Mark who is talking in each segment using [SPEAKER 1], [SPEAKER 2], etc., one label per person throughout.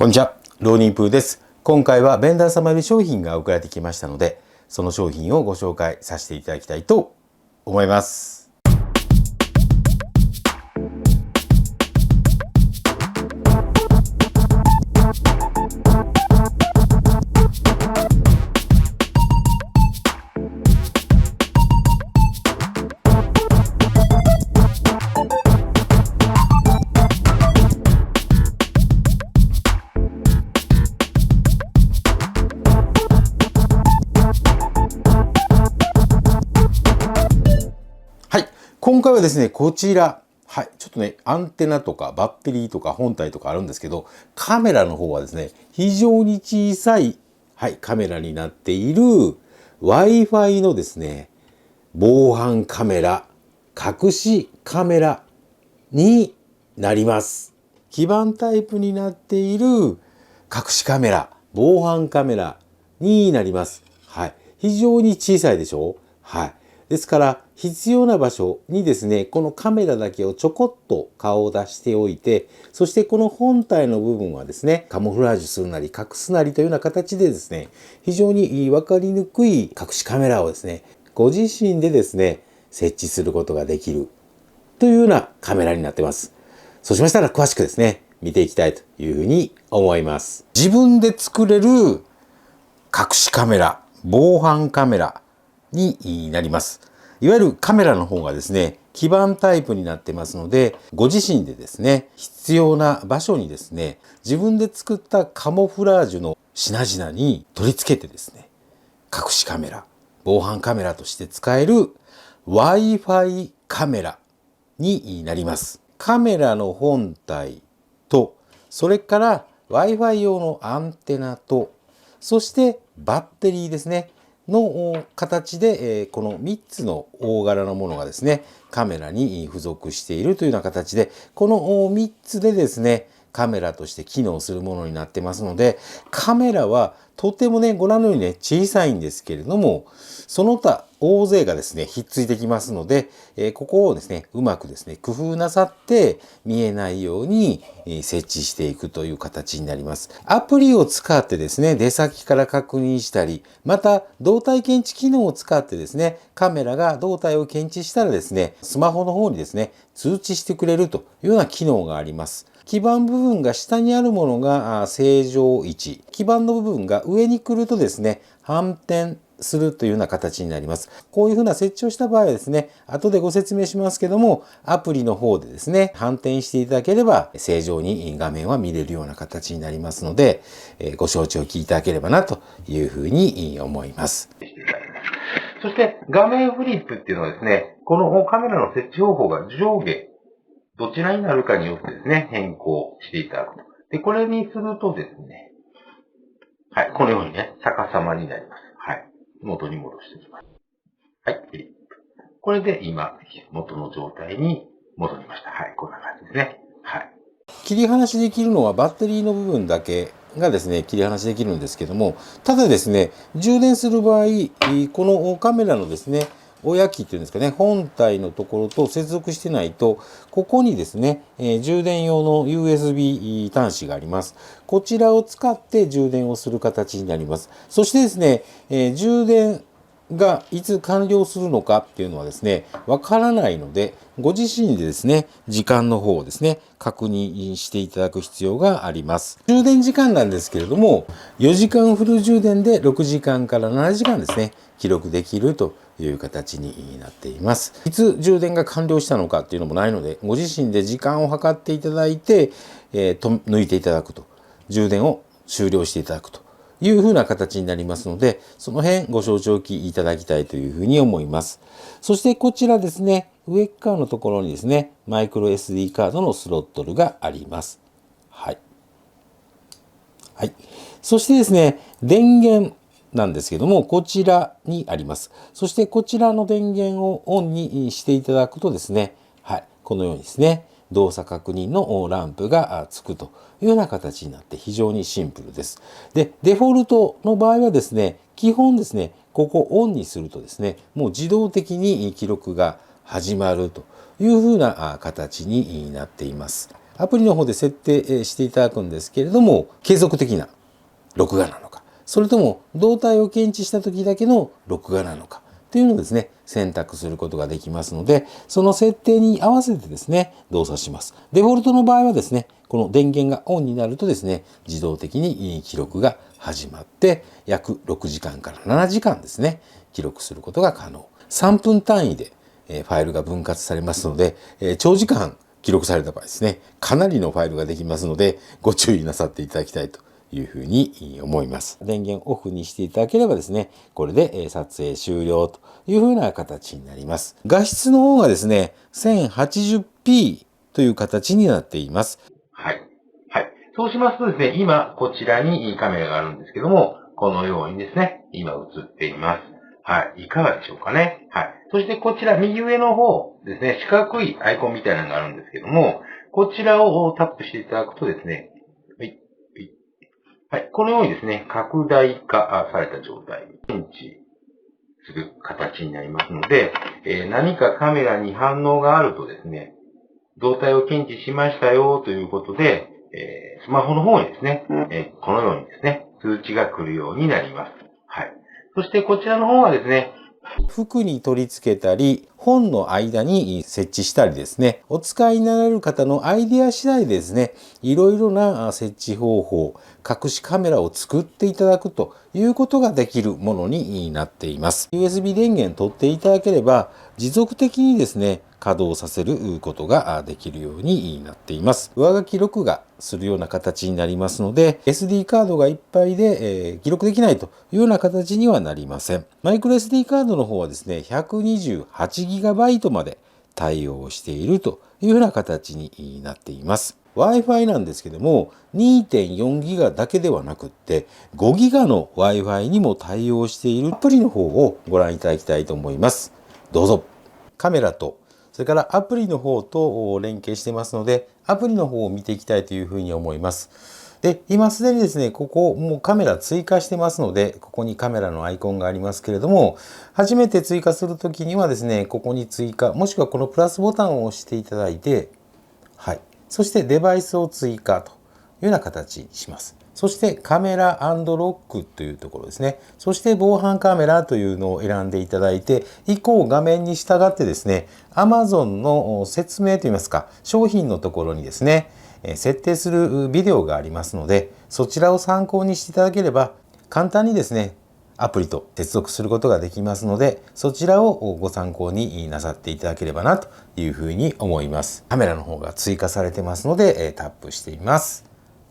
[SPEAKER 1] こんにちは、ローニンプーです。今回はベンダー様より商品が送られてきましたので、その商品をご紹介させていただきたいと思います。はい、今回はですね、こちら、ちょっとね、アンテナとかバッテリーとか本体とかあるんですけど、カメラの方はですね、非常に小さい、カメラになっている Wi-Fi のですね、防犯カメラ、隠しカメラになります。基板タイプになっている隠しカメラ、防犯カメラになります。非常に小さいでしょう。ですから必要な場所にですね、このカメラだけをちょこっと顔を出しておいて、そしてこの本体の部分はですね、カモフラージュするなり隠すなりというような形でですね、非常に分かりにくい隠しカメラをですね、ご自身でですね、設置することができるというようなカメラになっています。そうしましたら詳しくですね、見ていきたいというふうに思います。自分で作れる隠しカメラ、防犯カメラになります。いわゆるカメラの方がですね、基板タイプになってますので、ご自身でですね、必要な場所にですね、自分で作ったカモフラージュの品々に取り付けてですね、隠しカメラ、防犯カメラとして使える Wi-Fi カメラになります。カメラの本体と、それから Wi-Fi 用のアンテナと、そしてバッテリーですね、の形で、この3つの大柄のものがですね、カメラに付属しているというような形で、この3つでですね、カメラとして機能するものになってますので、カメラはとてもね、ご覧のようにね、小さいんですけれども、その他大勢がですね、ひっついてきますので、ここをですね、うまくですね、工夫なさって見えないように設置していくという形になります。アプリを使ってですね、出先から確認したり、また動体検知機能を使ってですね、カメラが動体を検知したらですね、スマホの方にですね、通知してくれるというような機能があります。基板部分が下にあるものが正常位置、基板の部分が上に来るとですね、反転するというような形になります。こういうふうな設置をした場合はですね、後でご説明しますけども、アプリの方でですね、反転していただければ正常に画面は見れるような形になりますので、ご承知を聞いていただければなというふうに思います。そして画面フリップっていうのはですね、このカメラの設置方法が上下どちらになるかによってですね、変更していただくと。で、これにするとですね、このようにね、逆さまになります。元に戻していきます。フリップ。これで今、元の状態に戻りました。こんな感じですね。切り離しできるのはバッテリーの部分だけがですね、切り離しできるんですけども、ただですね、充電する場合、このカメラのですね、親機っていうんですかね、本体のところと接続してないと、ここにですね、充電用の USB 端子があります。こちらを使って充電をする形になります。そしてですね、充電がいつ完了するのかっていうのはですね、わからないので、ご自身でですね、時間の方をですね、確認していただく必要があります。充電時間なんですけれども、4時間フル充電で6時間から7時間ですね、記録できるという形になっています。いつ充電が完了したのかっていうのもないので、ご自身で時間を計っていただいて、抜いていただくと、充電を終了していただくというふうな形になりますので、その辺ご承知おきいただきたいというふうに思います。そしてこちらですね、上側のところにですね、マイクロ SD カードのスロットルがあります。そしてですね、電源なんですけども、こちらにあります。そしてこちらの電源をオンにしていただくとですね、このようにですね、動作確認のランプがつくというような形になって非常にシンプルです。で、デフォルトの場合はですね、基本ですね、ここオンにするとですね、もう自動的に記録が始まるというふうな形になっています。アプリの方で設定していただくんですけれども、継続的な録画なのか、それとも動態を検知した時だけの録画なのかというのをですね、選択することができますので、その設定に合わせてですね、動作します。デフォルトの場合はですね、この電源がオンになるとですね、自動的に記録が始まって、約6時間から7時間ですね、記録することが可能。3分単位でファイルが分割されますので、長時間記録された場合ですね、かなりのファイルができますので、ご注意なさっていただきたいというふうに思います。電源オフにしていただければですね、これで撮影終了というふうな形になります。画質の方がですね、1080p という形になっています。はい。はい。そうしますとですね、今こちらにカメラがあるんですけども、このようにですね、今映っています。はい。いかがでしょうかね。はい。そしてこちら右上の方ですね、四角いアイコンみたいなのがあるんですけども、こちらをタップしていただくとですね、はい。このようにですね、拡大化された状態に検知する形になりますので、何かカメラに反応があるとですね、動態を検知しましたよということで、スマホの方にですね、このようにですね、通知が来るようになります。はい。そしてこちらの方はですね、服に取り付けたり、本の間に設置したりですね、お使いになられる方のアイデア次第でですね、いろいろな設置方法、隠しカメラを作っていただくということができるものになっています。USB 電源取っていただければ、持続的にですね、稼働させることができるようになっています。上書き録画するような形になりますので、SD カードがいっぱいで、記録できないというような形にはなりません。マイクロ SD カードの方はですね、128GB まで対応しているというふうな形になっています。Wi-Fi なんですけども 2.4 ギガだけではなくって5ギガの Wi-Fi にも対応しているアプリの方をご覧いただきたいと思います。どうぞ。カメラとそれからアプリの方と連携してますので、アプリの方を見ていきたいというふうに思います。で、今すでにですね、ここもうカメラ追加してますので、ここにカメラのアイコンがありますけれども、初めて追加するときにはですね、ここに追加、もしくはこのプラスボタンを押していただいて、はい。そしてデバイスを追加というような形にします。そしてカメラ&ロックというところですね。そして防犯カメラというのを選んでいただいて、以降画面に従ってですね、Amazon の説明といいますか、商品のところにですね、設定するビデオがありますので、そちらを参考にしていただければ、簡単にですね、アプリと接続することができますので、そちらをご参考になさっていただければなというふうに思います。カメラの方が追加されてますので、タップしています。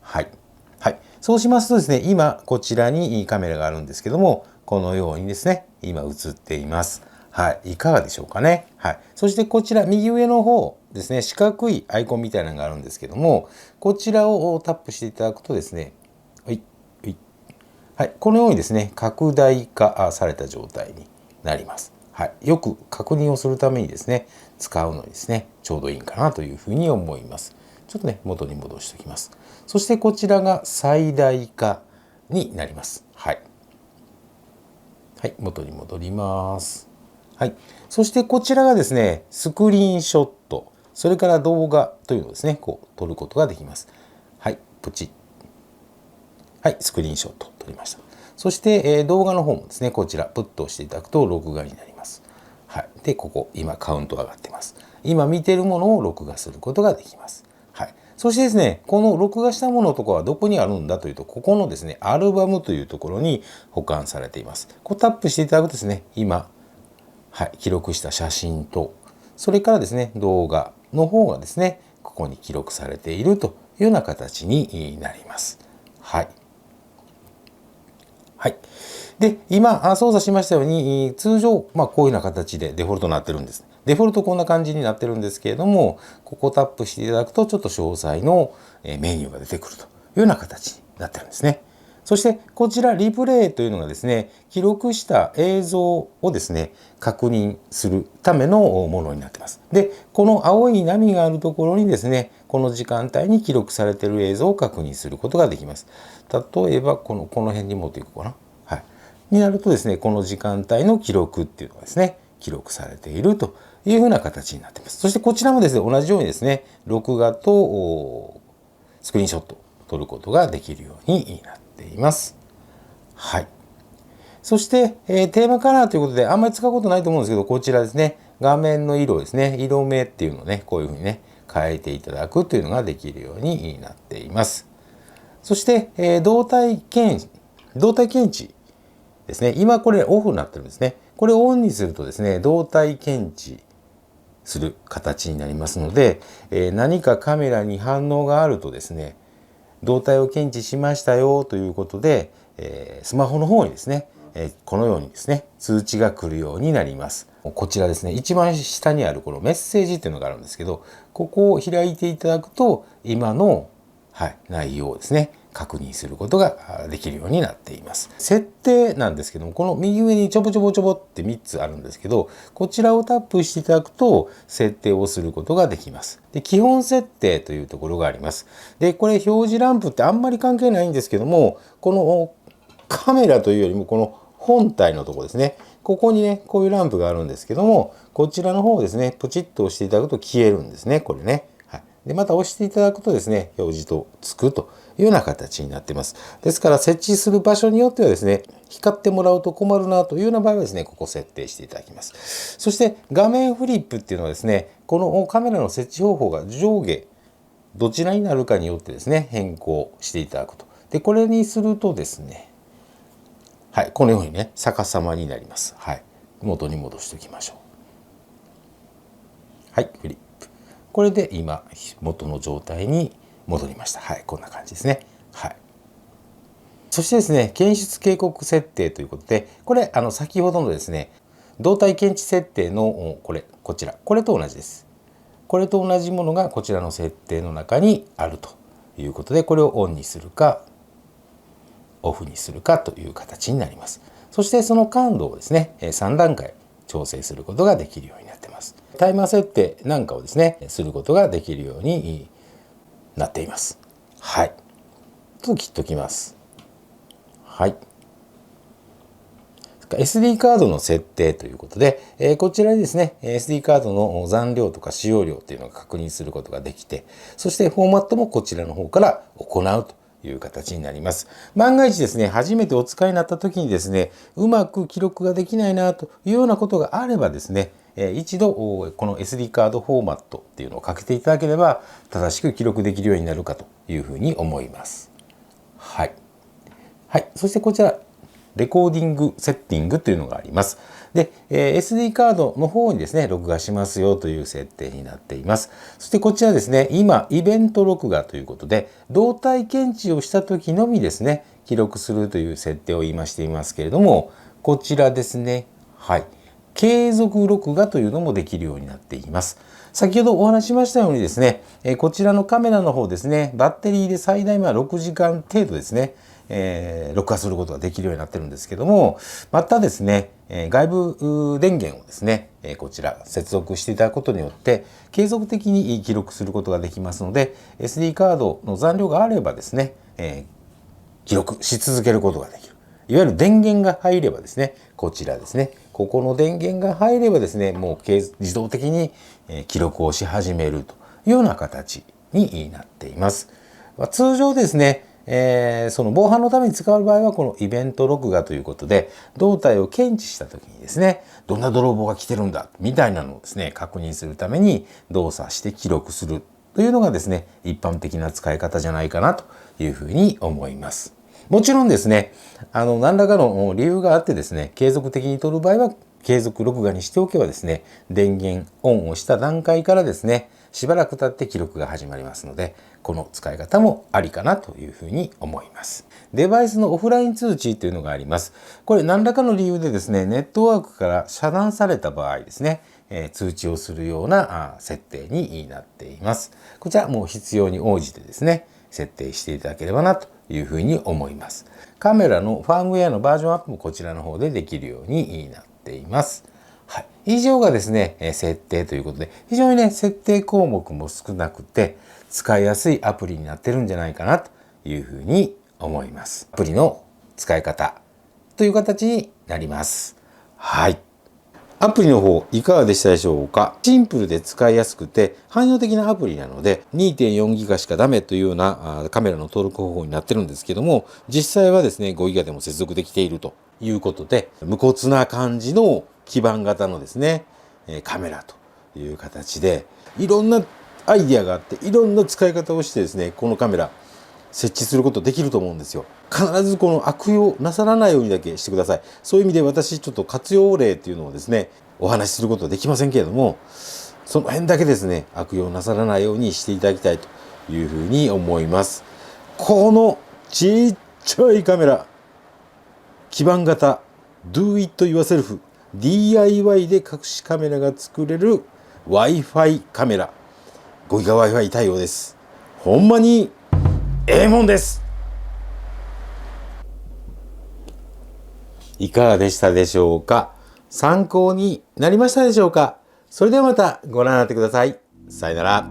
[SPEAKER 1] はい。はい。そうしますとですね、今こちらにカメラがあるんですけども、このようにですね、今映っています。はい。いかがでしょうかね。はい。そしてこちら右上の方ですね、四角いアイコンみたいなのがあるんですけども、こちらをタップしていただくとですね、はい、このようにですね、拡大化された状態になります。はい、よく確認をするためにですね、使うのにですね、ちょうどいいかなというふうに思います。ちょっとね、元に戻しておきます。そしてこちらが最大化になります。はい。はい、元に戻ります。はい。そしてこちらがですね、スクリーンショット、それから動画というのをですね、こう撮ることができます。はい、プチッ。はい、スクリーンショットを撮りました。そして、動画の方もですね、こちら、プッと押していただくと録画になります。はい。で、ここ、今カウント上がってます。今見ているものを録画することができます。はい。そしてですね、この録画したものとかはどこにあるんだというと、ここのですね、アルバムというところに保管されています。こうタップしていただくとですね、今、はい、記録した写真と、それからですね、動画の方がですね、ここに記録されているというような形になります。はい。はい。で、今、操作しましたように、通常、こういうような形でデフォルトになってるんです。デフォルトこんな感じになってるんですけれども、ここをタップしていただくと、ちょっと詳細のメニューが出てくるというような形になってるんですね。そして、こちら、リプレイというのがですね、記録した映像をですね、確認するためのものになっています。で、この青い波があるところにですね、この時間帯に記録されている映像を確認することができます。例えば、この辺に持っていこうかな。はい。になるとですね、この時間帯の記録っていうのがですね、記録されているというふうな形になっています。そしてこちらもですね、同じようにですね、録画とスクリーンショットを撮ることができるようになっています。はい。そして、テーマカラーということで、あんまり使うことないと思うんですけど、こちらですね、画面の色ですね、色目っていうのをね、こういうふうにね、変えていただくというのができるようになっています。そして、動体検知ですね。今これオフになってるんですね。これをオンにするとですね、動体検知する形になりますので、何かカメラに反応があるとですね、動体を検知しましたよということで、スマホの方にですね、このようにですね、通知が来るようになります。こちらですね、一番下にあるこのメッセージっていうのがあるんですけど、ここを開いていただくと、今の、内容をですね、確認することができるようになっています。設定なんですけども、この右上にちょぼちょぼちょぼって3つあるんですけど、こちらをタップしていただくと設定をすることができます。で、基本設定というところがあります。で、これ表示ランプってあんまり関係ないんですけども、このカメラというよりもこの本体のところですね。ここにね、こういうランプがあるんですけども、こちらの方をですね、ポチッと押していただくと消えるんですね、これね。で、また押していただくとですね、表示とつくというような形になっています。ですから、設置する場所によってはですね、光ってもらうと困るなというような場合はですね、ここ設定していただきます。そして、画面フリップっていうのはですね、このカメラの設置方法が上下、どちらになるかによってですね、変更していただくと。で、これにするとですね、このようにね、逆さまになります。元に戻しておきましょう。フリップ。これで今、元の状態に戻りました。こんな感じですね。そしてですね、検出警告設定ということで、これ、先ほどのですね、動体検知設定の、こちら、これと同じです。これと同じものがこちらの設定の中にあるということで、これをオンにするか、オフにするかという形になります。そしてその感度をですね、3段階調整することができるようになっています。タイマー設定なんかをですね、することができるようになっています。ちょっと切っておきます。SD カードの設定ということで、こちらにですね、SD カードの残量とか使用量というのを確認することができて、そしてフォーマットもこちらの方から行うという形になります。万が一ですね、初めてお使いになった時にですね、うまく記録ができないなというようなことがあればですね、一度この SD カードフォーマットっていうのをかけていただければ正しく記録できるようになるかというふうに思います。そしてこちらレコーディングセッティングというのがあります。で、SD カードの方にですね、録画しますよという設定になっています。そしてこちらですね、今、イベント録画ということで、動体検知をした時のみですね、記録するという設定を今していますけれども、こちらですね、継続録画というのもできるようになっています。先ほどお話ししましたようにですね、こちらのカメラの方ですね、バッテリーで最大6時間程度ですね、録画することができるようになってるんですけども、またですね、外部電源をですね、こちら接続していただくことによって継続的に記録することができますので、 SD カードの残量があればですね、記録し続けることができる。いわゆる電源が入ればですね、こちらですね、ここの電源が入ればですね、もう自動的に記録をし始めるというような形になっています。通常ですね、その防犯のために使う場合はこのイベント録画ということで、動体を検知した時にですね、どんな泥棒が来てるんだみたいなのをですね、確認するために動作して記録するというのがですね、一般的な使い方じゃないかなというふうに思います。もちろんですね、何らかの理由があってですね、継続的に撮る場合は継続録画にしておけばですね、電源オンをした段階からですね、しばらく経って記録が始まりますので、この使い方もありかなというふうに思います。デバイスのオフライン通知というのがあります。これ何らかの理由でですね、ネットワークから遮断された場合ですね、通知をするような設定になっています。こちらもう必要に応じてですね、設定していただければなというふうに思います。カメラのファームウェアのバージョンアップもこちらの方でできるようになっています。以上がですね、設定ということで、非常にね、設定項目も少なくて、使いやすいアプリになってるんじゃないかなというふうに思います。アプリの使い方という形になります。アプリの方いかがでしたでしょうか。シンプルで使いやすくて汎用的なアプリなので 2.4 ギガしかダメというようなカメラの登録方法になってるんですけども、実際はですね5ギガでも接続できているということで、無骨な感じの基板型のですねカメラという形で、いろんなアイディアがあっていろんな使い方をしてですね、このカメラ設置することできると思うんですよ。必ずこの悪用なさらないようにだけしてください。そういう意味で私ちょっと活用例っていうのをですねお話しすることはできませんけれども、その辺だけですね悪用なさらないようにしていただきたいというふうに思います。このちっちゃいカメラ、基板型 Do It Yourself DIY で隠しカメラが作れる Wi-Fi カメラ、5ギガ Wi-Fi 対応です。ほんまにええもんです。いかがでしたでしょうか。参考になりましたでしょうか。それではまたご覧になってください。さよなら。